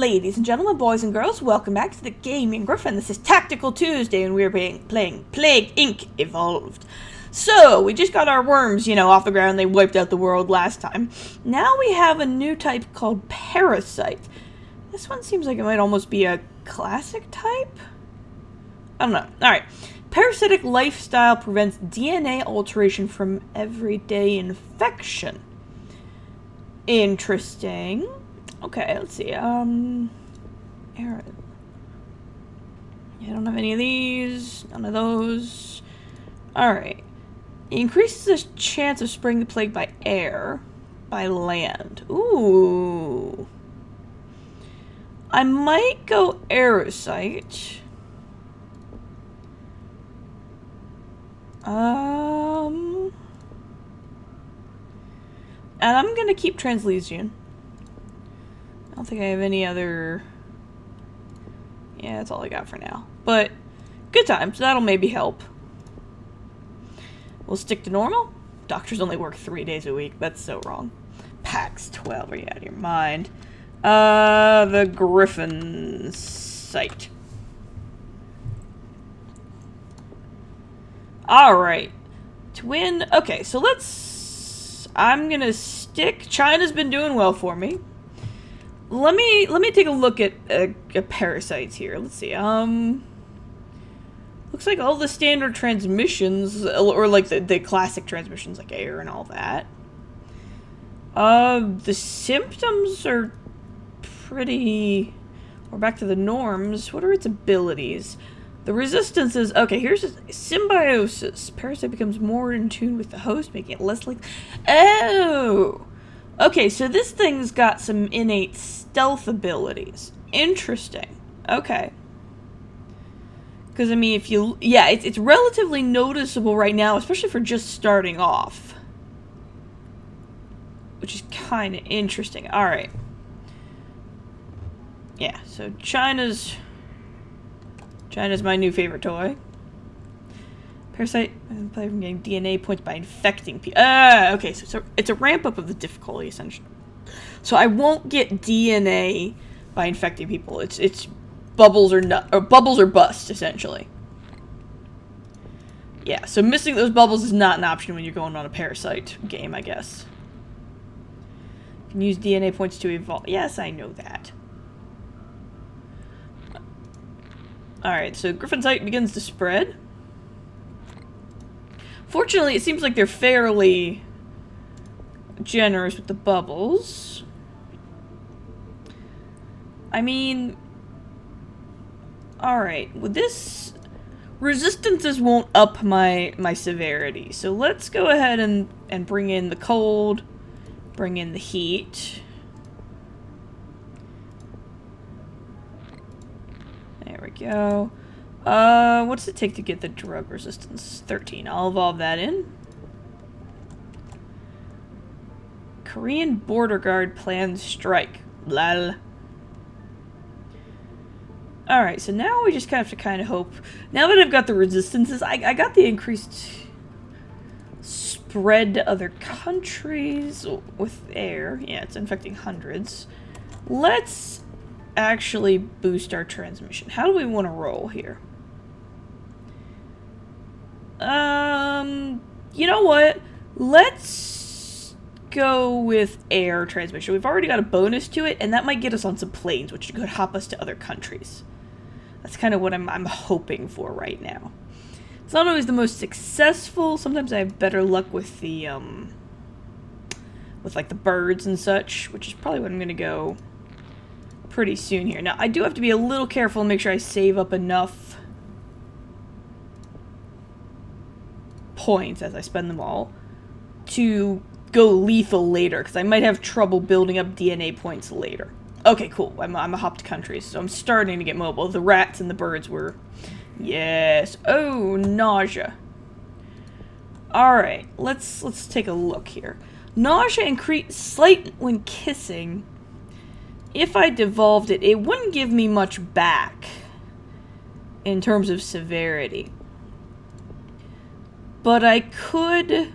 Ladies and gentlemen, boys and girls, welcome back to the Gaming Gryphon. This is Tactical Tuesday, and we're playing Plague Inc. Evolved. So, we just got our worms, off the ground. They wiped out the world last time. Now we have a new type called parasite. This one seems like it might almost be a classic type? I don't know. Alright. Parasitic lifestyle prevents DNA alteration from everyday infection. Interesting. Okay, let's see. Arrow. Yeah, I don't have any of these. None of those. Alright. It increases the chance of spreading the plague by air. By land. Ooh. I might go parasite. And I'm gonna keep Translesion. I don't think I have any other... Yeah, that's all I got for now. But, good times. That'll maybe help. We'll stick to normal. Doctors only work 3 days a week. That's so wrong. Pax 12. Are you out of your mind? The Gryphoncite. Alright. To win... Okay, so let's... I'm gonna stick... China's been doing well for me. Let me take a look at parasites here. Let's see. Looks like all the standard transmissions, or like the classic transmissions, like air and all that. The symptoms are pretty... We're back to the norms. What are its abilities? The resistance is... Okay, here's symbiosis. Parasite becomes more in tune with the host, making it less like... Oh! Okay, so this thing's got some innate stealth abilities. Interesting. Okay. Because, I mean, if you... Yeah, it's relatively noticeable right now, especially for just starting off. Which is kind of interesting. Alright. Yeah, so China's my new favorite toy. Parasite, play from getting DNA points by infecting people. Okay, so it's a ramp up of the difficulty, essentially. So I won't get DNA by infecting people. It's bubbles or bubbles or bust, essentially. Yeah, so missing those bubbles is not an option when you're going on a parasite game, I guess. You can use DNA points to evolve. Yes, I know that. Alright, so Gryphoncite begins to spread. Fortunately, it seems like they're fairly generous with the bubbles. I mean... Alright, with this... Resistances won't up my severity. So let's go ahead and bring in the cold. Bring in the heat. There we go. What does it take to get the drug resistance? 13. I'll evolve that in. Korean border guard plans strike. Lol. Alright, so now we just have to hope. Now that I've got the resistances, I got the increased spread to other countries with air. Yeah, it's infecting hundreds. Let's actually boost our transmission. How do we want to roll here? You know what? Let's go with air transmission. We've already got a bonus to it, and that might get us on some planes, which could hop us to other countries. That's kind of what I'm hoping for right now. It's not always the most successful. Sometimes I have better luck with the, with like the birds and such, which is probably what I'm gonna go pretty soon here. Now, I do have to be a little careful and make sure I save up enough points as I spend them all to go lethal later, because I might have trouble building up DNA points later. Okay, cool. I'm a hopped countries, so I'm starting to get mobile. The rats and the birds were... Yes. Oh, nausea. Alright, let's take a look here. Nausea increase slight when kissing. If I devolved it, it wouldn't give me much back in terms of severity. But I could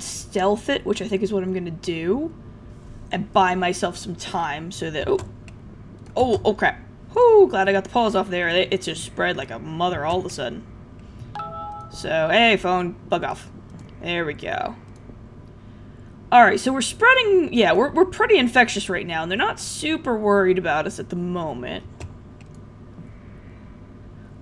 stealth it, which I think is what I'm going to do. and buy myself some time so that... Oh, crap. Whoo, glad I got the paws off there. It just spread like a mother all of a sudden. So, hey, phone, bug off. There we go. Alright, so we're spreading... Yeah, we're pretty infectious right now, and they're not super worried about us at the moment.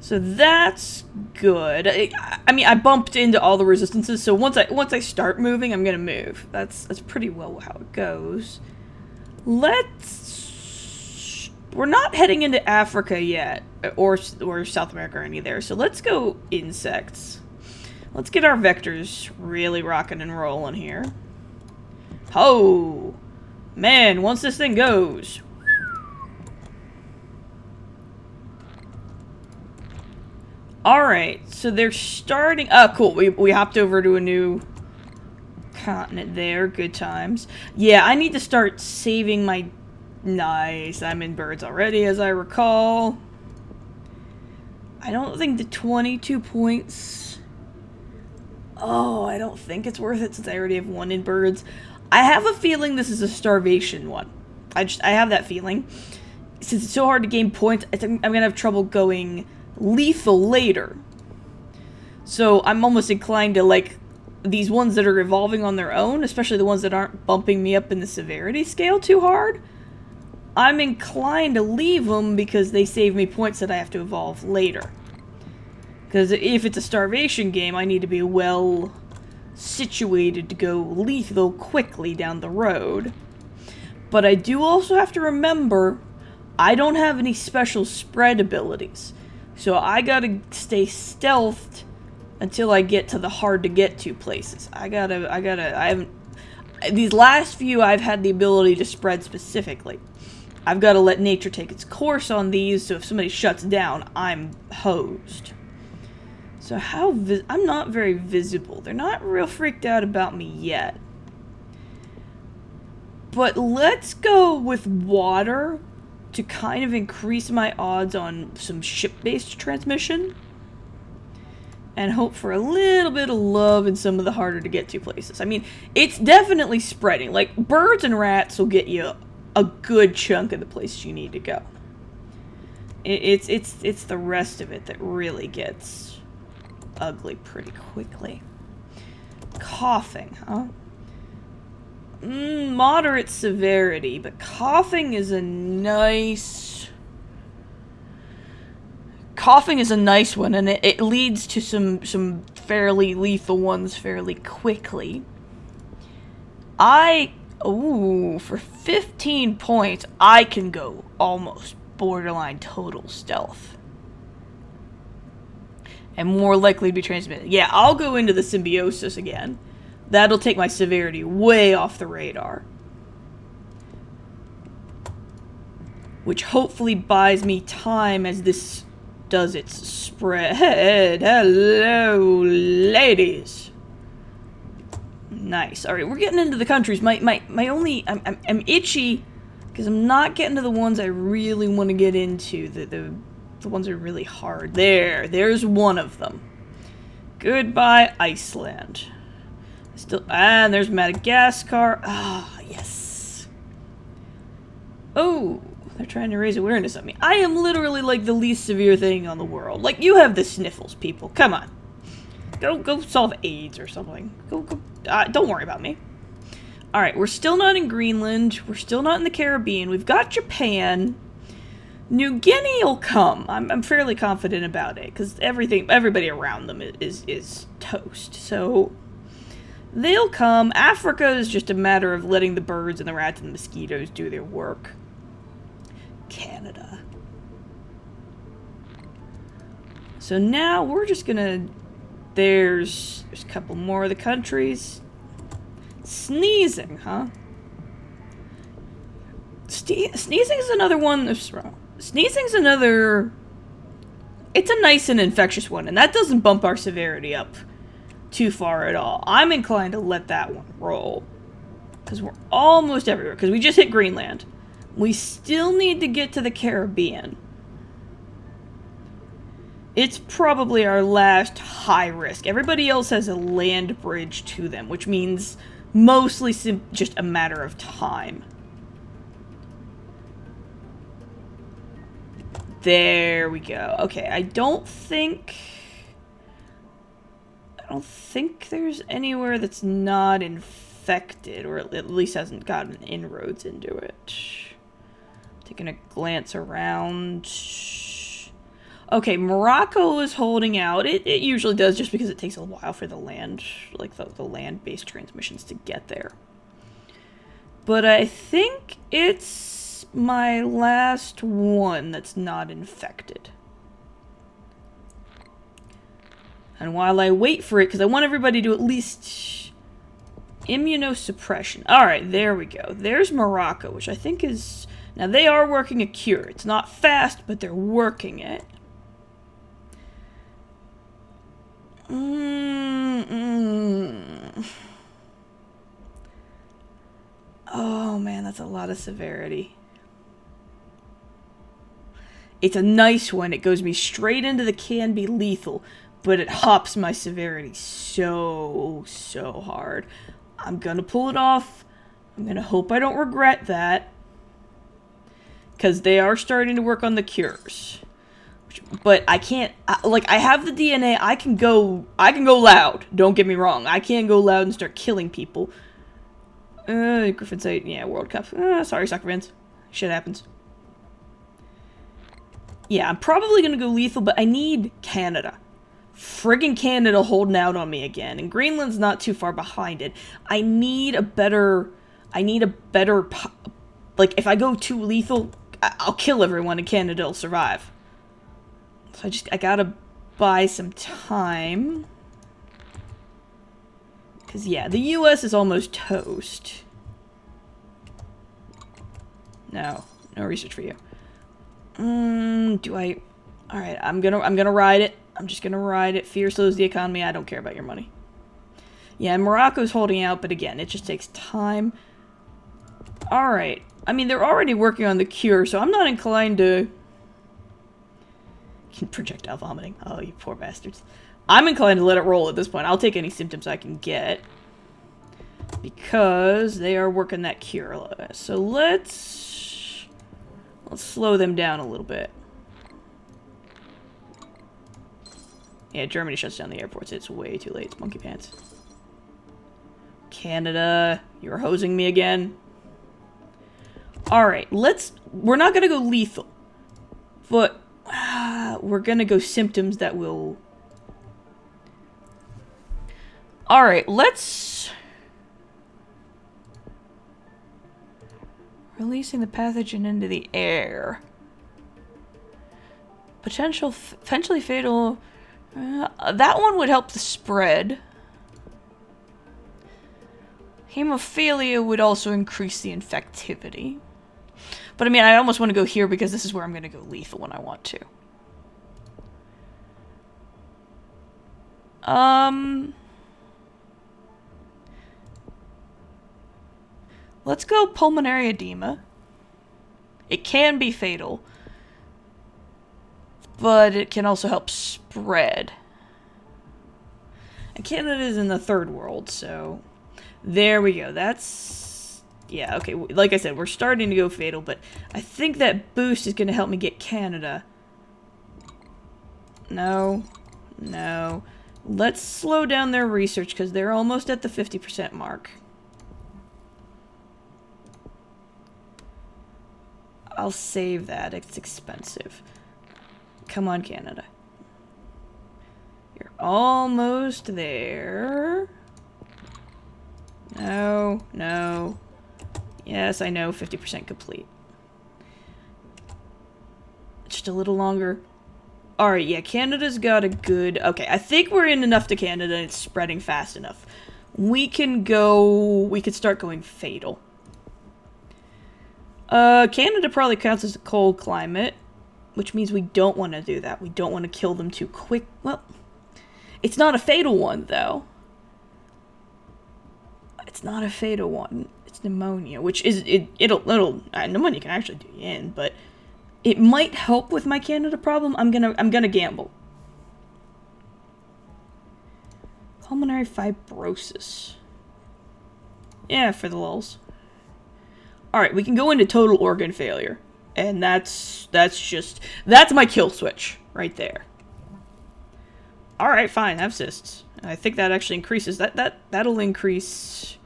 So that's good. I mean, I bumped into all the resistances, so once I start moving, I'm gonna move. That's pretty well how it goes. We're not heading into Africa yet, or South America or any there, so let's go insects. Let's get our vectors really rocking and rolling here. Oh! Man, once this thing goes... Alright, so they're starting... Oh, cool. We hopped over to a new continent there. Good times. Yeah, I need to start saving my... Nice. I'm in birds already, as I recall. I don't think the 22 points... Oh, I don't think it's worth it since I already have one in birds. I have a feeling this is a starvation one. I have that feeling. Since it's so hard to gain points, I'm gonna have trouble going... lethal later. So I'm almost inclined to like these ones that are evolving on their own, especially the ones that aren't bumping me up in the severity scale too hard. I'm inclined to leave them because they save me points that I have to evolve later. Because if it's a starvation game, I need to be well situated to go lethal quickly down the road. But I do also have to remember I don't have any special spread abilities. So I gotta stay stealthed until I get to the hard to get to places. I haven't, these last few I've had the ability to spread specifically. I've got to let nature take its course on these, so if somebody shuts down, I'm hosed. So I'm not very visible. They're not real freaked out about me yet. But let's go with water to kind of increase my odds on some ship-based transmission. And hope for a little bit of love in some of the harder to get to places. I mean, it's definitely spreading. Like, birds and rats will get you a good chunk of the places you need to go. It's the rest of it that really gets ugly pretty quickly. Coughing, huh? Moderate severity, but coughing is a nice... Coughing is a nice one, and it leads to some fairly lethal ones fairly quickly. For 15 points, I can go almost borderline total stealth. And more likely to be transmitted. Yeah, I'll go into the symbiosis again. That'll take my severity way off the radar. Which hopefully buys me time as this does its spread. Hello, ladies. Nice. Alright, we're getting into the countries. My only... I'm itchy because I'm not getting to the ones I really want to get into. The ones that are really hard. There's one of them. Goodbye, Iceland. And there's Madagascar. Ah, yes. Oh, they're trying to raise awareness of me. I am literally like the least severe thing on the world. Like, you have the sniffles, people. Come on. Go solve AIDS or something. Go. Don't worry about me. Alright, we're still not in Greenland. We're still not in the Caribbean. We've got Japan. New Guinea will come. I'm fairly confident about it, because everybody around them is toast. So... they'll come. Africa is just a matter of letting the birds and the rats and the mosquitoes do their work. Canada. So now we're just gonna... There's a couple more of the countries. Sneezing, huh? Sneezing is another one. Sneezing's another... It's a nice and infectious one, and that doesn't bump our severity up too far at all. I'm inclined to let that one roll. Because we're almost everywhere. Because we just hit Greenland. We still need to get to the Caribbean. It's probably our last high risk. Everybody else has a land bridge to them, which means mostly just a matter of time. There we go. Okay, I don't think there's anywhere that's not infected, or at least hasn't gotten inroads into it. Taking a glance around. Okay, Morocco is holding out. It usually does, just because it takes a while for the land, like the land-based transmissions to get there. But I think it's my last one that's not infected. And while I wait for it, because I want everybody to at least immunosuppression. Alright, there we go. There's Morocco, which I think is... Now, they are working a cure. It's not fast, but they're working it. Oh, man, that's a lot of severity. It's a nice one. It goes me straight into the can be lethal, but it hops my severity so hard. I'm gonna pull it off. I'm gonna hope I don't regret that, because they are starting to work on the cures. But I can't, like, I have the DNA, I can go loud, don't get me wrong. I can go loud and start killing people. Gryphoncite, yeah, World Cup. Sorry, soccer fans. Shit happens. Yeah, I'm probably gonna go lethal, but I need Canada. Friggin' Canada holding out on me again, and Greenland's not too far behind it. I need a better, like, if I go too lethal, I'll kill everyone and Canada will survive. So I gotta buy some time. Because, yeah, the US is almost toast. No research for you. Alright, I'm gonna ride it. I'm just gonna ride it. Fear slows the economy. I don't care about your money. Yeah, and Morocco's holding out, but again, it just takes time. Alright. I mean, they're already working on the cure, so I'm not inclined to... Projectile vomiting. Oh, you poor bastards. I'm inclined to let it roll at this point. I'll take any symptoms I can get, because they are working that cure. So let's slow them down a little bit. Yeah, Germany shuts down the airports. It's way too late. It's monkey pants. Canada, you're hosing me again. Alright, we're not gonna go lethal, but we're gonna go symptoms that will... Alright, let's... Releasing the pathogen into the air. Potentially fatal... that one would help the spread. Hemophilia would also increase the infectivity. But I mean, I almost want to go here because this is where I'm going to go lethal when I want to. Let's go pulmonary edema. It can be fatal, but it can also help spread. And Canada is in the third world, so there we go. That's, yeah, okay. Like I said, we're starting to go fatal, but I think that boost is going to help me get Canada. No. Let's slow down their research because they're almost at the 50% mark. I'll save that. It's expensive. Come on, Canada. You're almost there. No. Yes, I know. 50% complete. Just a little longer. Alright, yeah, Canada's got a good... Okay, I think we're in enough to Canada and it's spreading fast enough. We can start going fatal. Canada probably counts as a cold climate, which means we don't want to do that. We don't want to kill them too quick. Well, it's not a fatal one, though. It's not a fatal one. It's pneumonia, which is... pneumonia can actually do you in, but... It might help with my Canada problem. I'm gonna gamble. Pulmonary fibrosis. Yeah, for the lulz. Alright, we can go into total organ failure. And that's my kill switch right there. Alright, fine, have cysts. I think that actually increases. That'll increase.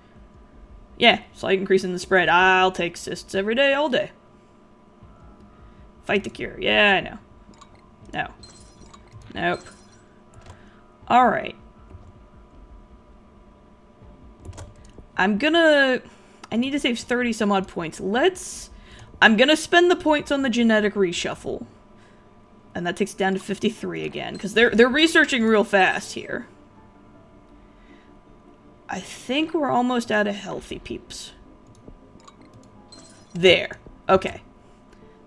Yeah, slight increase in the spread. I'll take cysts every day, all day. Fight the cure. Yeah, I know. No. Nope. Alright. I need to save 30 some odd points. I'm gonna spend the points on the genetic reshuffle. And that takes it down to 53 again, because they're researching real fast here. I think we're almost out of healthy peeps. There. Okay.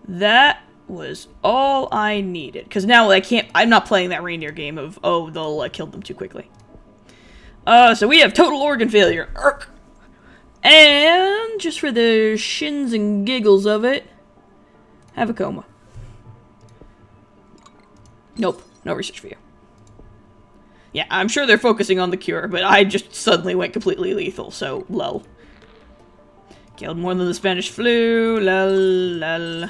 That was all I needed. Because now I'm not playing that reindeer game of, oh, they'll kill them too quickly. So we have total organ failure. Urk. And just for the shins and giggles of it, have a coma. Nope. No research for you. Yeah, I'm sure they're focusing on the cure, but I just suddenly went completely lethal, so lol. Killed more than the Spanish flu, lol.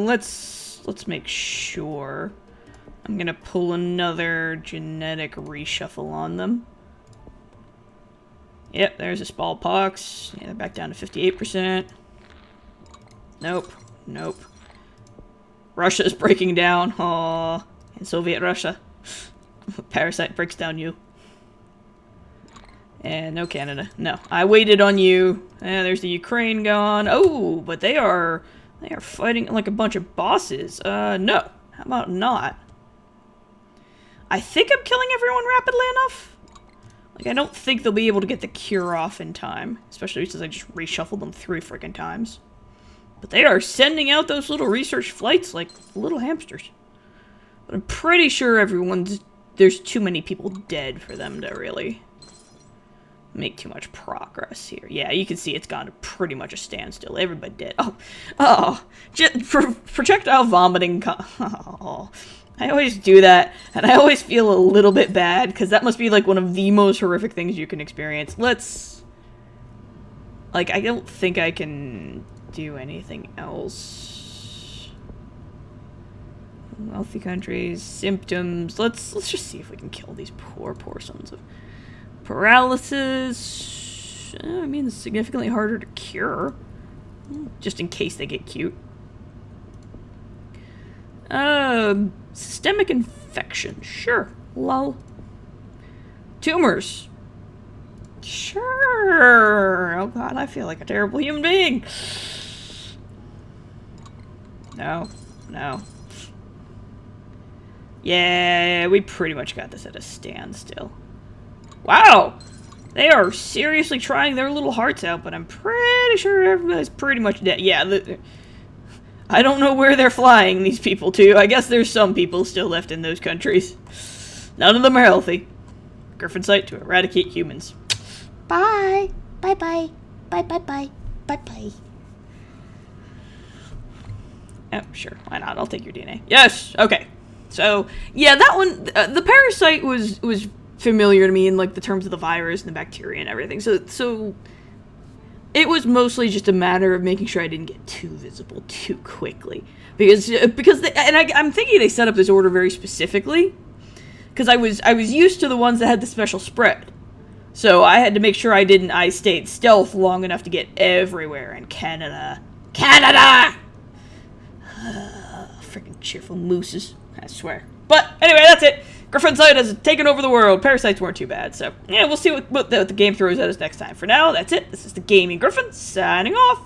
Let's make sure. I'm gonna pull another genetic reshuffle on them. Yep, there's a smallpox. Yeah, they're back down to 58%. Nope, nope. Russia's breaking down. Aww. In Soviet Russia. Parasite breaks down you. And no Canada. No. I waited on you. And there's the Ukraine gone. Oh, but they are fighting like a bunch of bosses. No. How about not? I think I'm killing everyone rapidly enough. Like, I don't think they'll be able to get the cure off in time. Especially since I just reshuffled them 3 freaking times. But they are sending out those little research flights like little hamsters. But I'm pretty sure there's too many people dead for them to really make too much progress here. Yeah, you can see it's gone to pretty much a standstill. Everybody dead. Oh, projectile vomiting. Oh, I always do that, and I always feel a little bit bad, because that must be like one of the most horrific things you can experience. I don't think I can do anything else. Wealthy countries, symptoms. Let's just see if we can kill these poor sons of paralysis. I mean, it's significantly harder to cure, just in case they get cute. Systemic infection. Sure. Lol. Tumors. Sure. Oh god, I feel like a terrible human being. No. No. Yeah, we pretty much got this at a standstill. Wow! They are seriously trying their little hearts out, but I'm pretty sure everybody's pretty much dead. Yeah, I don't know where they're flying, these people, to. I guess there's some people still left in those countries. None of them are healthy. Gryphoncite to eradicate humans. Bye. Bye-bye. Bye-bye-bye. Bye-bye. Oh, sure. Why not? I'll take your DNA. Yes! Okay. So, yeah, that one, the parasite was familiar to me in, like, the terms of the virus and the bacteria and everything. So it was mostly just a matter of making sure I didn't get too visible too quickly. Because I'm thinking they set up this order very specifically. Because I was used to the ones that had the special spread. So I had to make sure I stayed stealth long enough to get everywhere in Canada. Canada! Freaking cheerful mooses, I swear. But anyway, that's it. Gryphoncite has taken over the world. Parasites weren't too bad, so yeah, we'll see what the game throws at us next time. For now, that's it. This is the Gaming Gryphon, signing off.